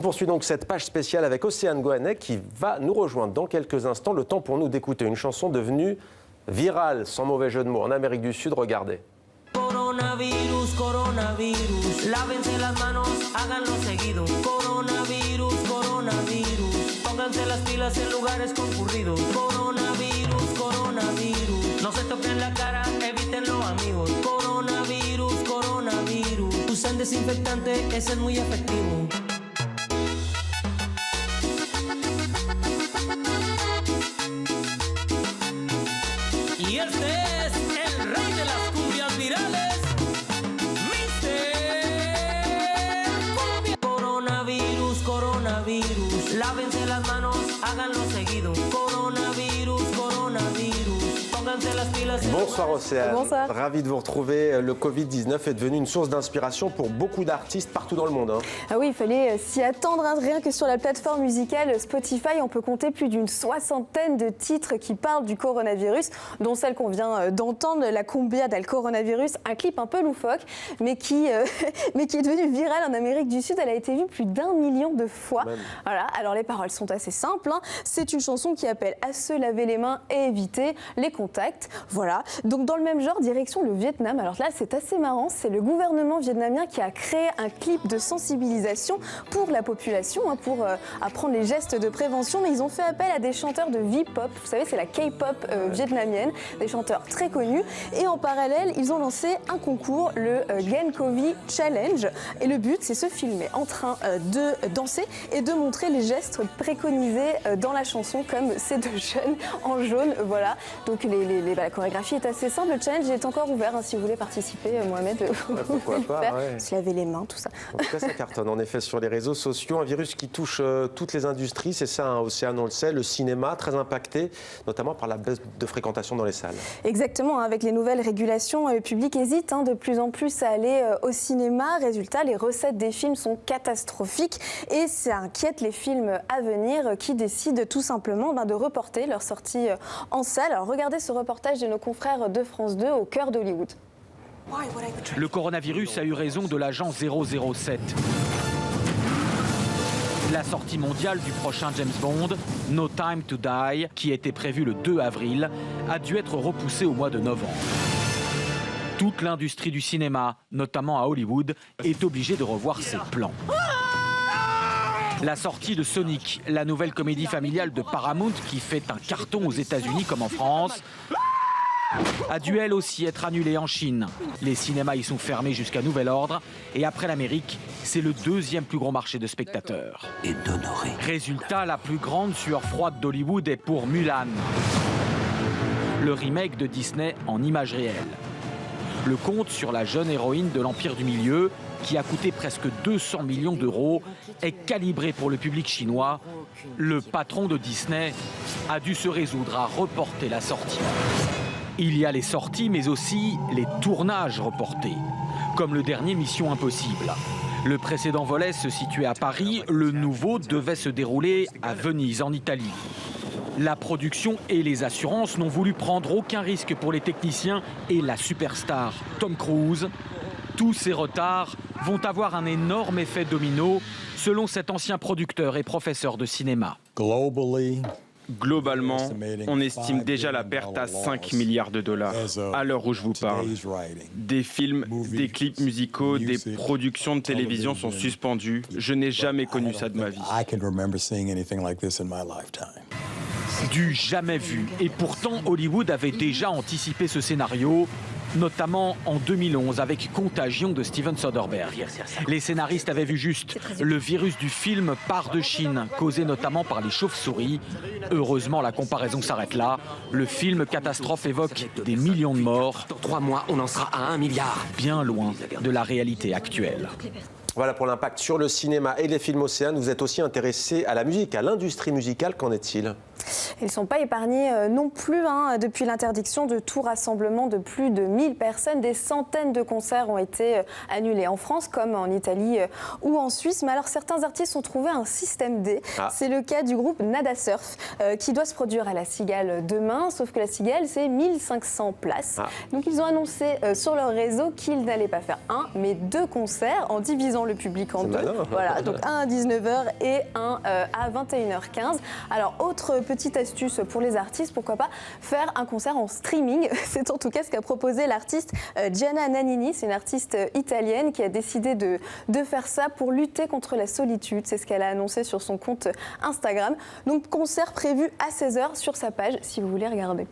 On poursuit donc cette page spéciale avec Océane Goanec qui va nous rejoindre dans quelques instants. Le temps pour nous d'écouter une chanson devenue virale, sans mauvais jeu de mots, en Amérique du Sud. Regardez. Coronavirus, coronavirus, lávense las manos, háganlo seguido. Coronavirus, coronavirus, pónganse las pilas en lugares concurridos. Coronavirus, coronavirus, no se toquen la cara, evítenlo amigos. Coronavirus, coronavirus, usen desinfectante, ese es muy efectivo. Y este es el rey de las cumbias virales, Mr. Cumbia. Coronavirus, coronavirus, lávense las manos, háganlo seguido. Coronavirus, coronavirus, pónganse las pilas. Bonsoir Océane. Bonsoir. Ravi de vous retrouver. Le Covid-19 est devenu une source d'inspiration pour beaucoup d'artistes partout dans le monde. Ah oui, il fallait s'y attendre. Rien que sur la plateforme musicale Spotify, on peut compter plus d'une soixantaine de titres qui parlent du coronavirus, dont celle qu'on vient d'entendre, la Cumbia del Coronavirus, un clip un peu loufoque, mais qui est devenu viral en Amérique du Sud. Elle a été vue plus d'1 million de fois. Voilà. Alors les paroles sont assez simples. C'est une chanson qui appelle à se laver les mains et éviter les contacts. Voilà. Donc dans le même genre, direction le Vietnam. Alors là, c'est assez marrant. C'est le gouvernement vietnamien qui a créé un clip de sensibilisation pour la population, pour apprendre les gestes de prévention. Mais ils ont fait appel à des chanteurs de V-pop. Vous savez, c'est la K-pop vietnamienne, des chanteurs très connus. Et en parallèle, ils ont lancé un concours, le Gencovi Challenge. Et le but, c'est se filmer en train de danser et de montrer les gestes préconisés dans la chanson, comme ces deux jeunes en jaune. Voilà. Donc la chorégraphie est assez simple. Le challenge est encore ouvert si vous voulez participer, Mohamed. Pourquoi pas, ouais. Se laver les mains, tout ça. En tout cas, ça cartonne en effet sur les réseaux sociaux. Un virus qui touche toutes les industries, c'est ça, Océane, on le sait. Le cinéma, très impacté, notamment par la baisse de fréquentation dans les salles. Exactement, avec les nouvelles régulations, le public hésite de plus en plus à aller au cinéma. Résultat, les recettes des films sont catastrophiques et ça inquiète les films à venir qui décident tout simplement de reporter leur sortie en salle. Alors regardez ce reportage de nos confrères de France 2 au cœur d'Hollywood. Le coronavirus a eu raison de l'agent 007. La sortie mondiale du prochain James Bond, No Time to Die, qui était prévue le 2 avril, a dû être repoussée au mois de novembre. Toute l'industrie du cinéma, notamment à Hollywood, est obligée de revoir ses plans. La sortie de Sonic, la nouvelle comédie familiale de Paramount qui fait un carton aux États-Unis comme en France, a dû elle aussi être annulée en Chine. Les cinémas y sont fermés jusqu'à nouvel ordre et après l'Amérique, c'est le deuxième plus gros marché de spectateurs. Et d'honorer. Résultat, la plus grande sueur froide d'Hollywood est pour Mulan, le remake de Disney en images réelles. Le conte sur la jeune héroïne de l'Empire du Milieu, qui a coûté presque 200 millions d'euros, est calibré pour le public chinois. Le patron de Disney a dû se résoudre à reporter la sortie. Il y a les sorties, mais aussi les tournages reportés, comme le dernier Mission Impossible. Le précédent volet se situait à Paris, le nouveau devait se dérouler à Venise, en Italie. La production et les assurances n'ont voulu prendre aucun risque pour les techniciens et la superstar Tom Cruise. Tous ces retards vont avoir un énorme effet domino, selon cet ancien producteur et professeur de cinéma. Globalement, on estime déjà la perte à 5 milliards de dollars à l'heure où je vous parle. Des films, des clips musicaux, des productions de télévision sont suspendus. Je n'ai jamais connu ça de ma vie. Du jamais vu. Et pourtant, Hollywood avait déjà anticipé ce scénario, notamment en 2011 avec Contagion de Steven Soderbergh. Les scénaristes avaient vu juste. Le virus du film part de Chine, causé notamment par les chauves-souris. Heureusement, la comparaison s'arrête là. Le film catastrophe évoque des millions de morts. Dans 3 mois, on en sera à 1 milliard. Bien loin de la réalité actuelle. Voilà pour l'impact sur le cinéma et les films. Océane, vous êtes aussi intéressé à la musique, à l'industrie musicale. Qu'en est-il ? Ils ne sont pas épargnés non plus depuis l'interdiction de tout rassemblement de plus de 1000 personnes. Des centaines de concerts ont été annulés en France comme en Italie ou en Suisse. Mais alors certains artistes ont trouvé un système D. C'est le cas du groupe Nada Surf qui doit se produire à la Cigale demain. Sauf que la Cigale, c'est 1500 places. Donc ils ont annoncé sur leur réseau qu'ils n'allaient pas faire un, mais 2 concerts en divisant le public en 2. Voilà, donc un à 19h et un à 21h15. Alors autre petite astuce pour les artistes, pourquoi pas faire un concert en streaming. C'est en tout cas ce qu'a proposé l'artiste Gianna Nannini. C'est une artiste italienne qui a décidé de faire ça pour lutter contre la solitude. C'est ce qu'elle a annoncé sur son compte Instagram. Donc concert prévu à 16h sur sa page si vous voulez regarder.